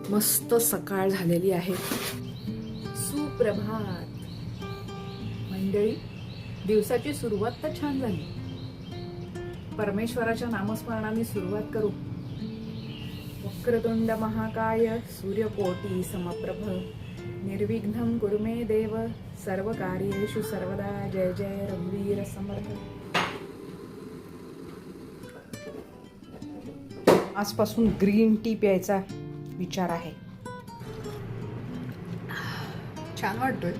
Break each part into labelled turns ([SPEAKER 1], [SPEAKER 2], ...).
[SPEAKER 1] मस्त सकाळ झालेली आहे. सुप्रभात मंडळी. दिवसाची सुरुवात तर छान झाली. परमेश्वराच्या नामस्मरणाने सुरुवात करू. वक्रतुंड महाकाय सूर्यकोटी समप्रभ निर्विघ्नं कुरु मे देव सर्व कार्येषु सर्वदा. जय जय रघुवीर समर्थ. आजपासून ग्रीन टी प्यायचा विचार आहे. छान वाटतोय.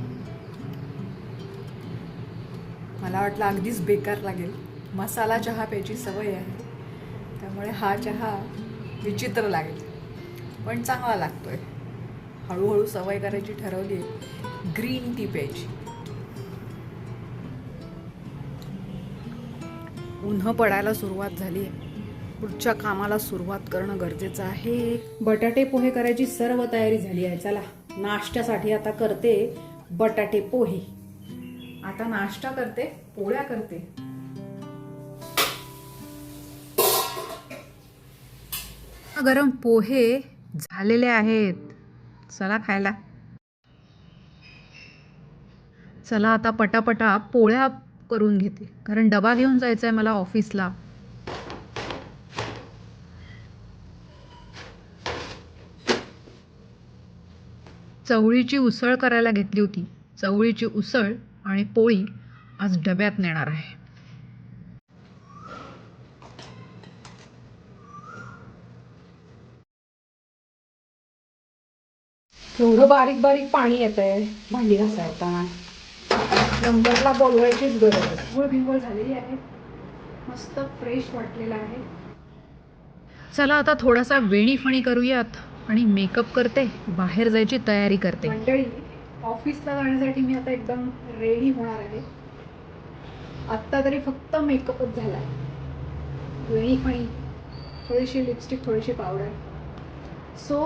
[SPEAKER 1] मला वाटलं अगदीच बेकार लागेल. मसाला चहा प्यायची सवय आहे, त्यामुळे हा चहा विचित्र लागेल, पण चांगला लागतोय. हळूहळू सवय करायची ठरवली. ग्रीन टी प्यायची. उन्ह पडायला सुरुवात झाली. पुढच्या कामाला सुरुवात करणं गरजेचं आहे. बटाटे पोहे करायची सर्व तयारी झाली आहे. चला, नाश्त्यासाठी आता करते बटाटे पोहे. आता नाश्ता करते, पोळ्या करते. गरम पोहे झालेले आहेत. चला खायला. चला आता पटापटा पोळ्या करून घेते, कारण डबा घेऊन जायचा आहे मला ऑफिसला. चवळीची उसळ करायला घेतली होती. चवळीची उसळ आणि पोळी आज डब्यात नेणार आहे. एवढं बारीक बारीक पाणी येत आहे भांडी घासायला. नंबरला बोलवायचीच गरज आहे. अंघोळ बिंघोळ झालेली आहे. मस्त फ्रेश वाटलेला आहे. चला आता थोडासा वेणीफणी करूयात आणि मेकअप करते. बाहेर जायची तयारी करते. मंडळी, ऑफिसला जाण्यासाठी मी आता एकदम रेडी होणार आहे. आत्ता तरी फक्त मेकअपच झाला आहे. वेणीफणी, थोडीशी लिपस्टिक, थोडीशी पावडर. सो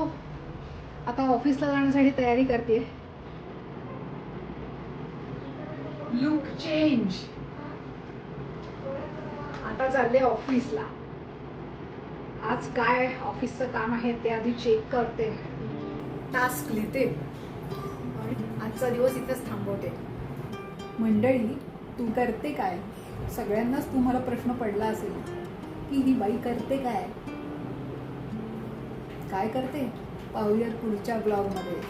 [SPEAKER 1] आता ऑफिसला जाण्यासाठी तयारी करते. Look change. आता चालले ऑफिसला. आज काय ऑफिसचं काम आहे ते आधी चेक करते. टास्क लिहिते आणि आजचा दिवस इथेच थांबवते. मंडळी, तू करते काय? सगळ्यांनाच तुम्हाला प्रश्न पडला असेल की ही बाई करते काय? काय करते पाहूयात पुढच्या ब्लॉगमध्ये.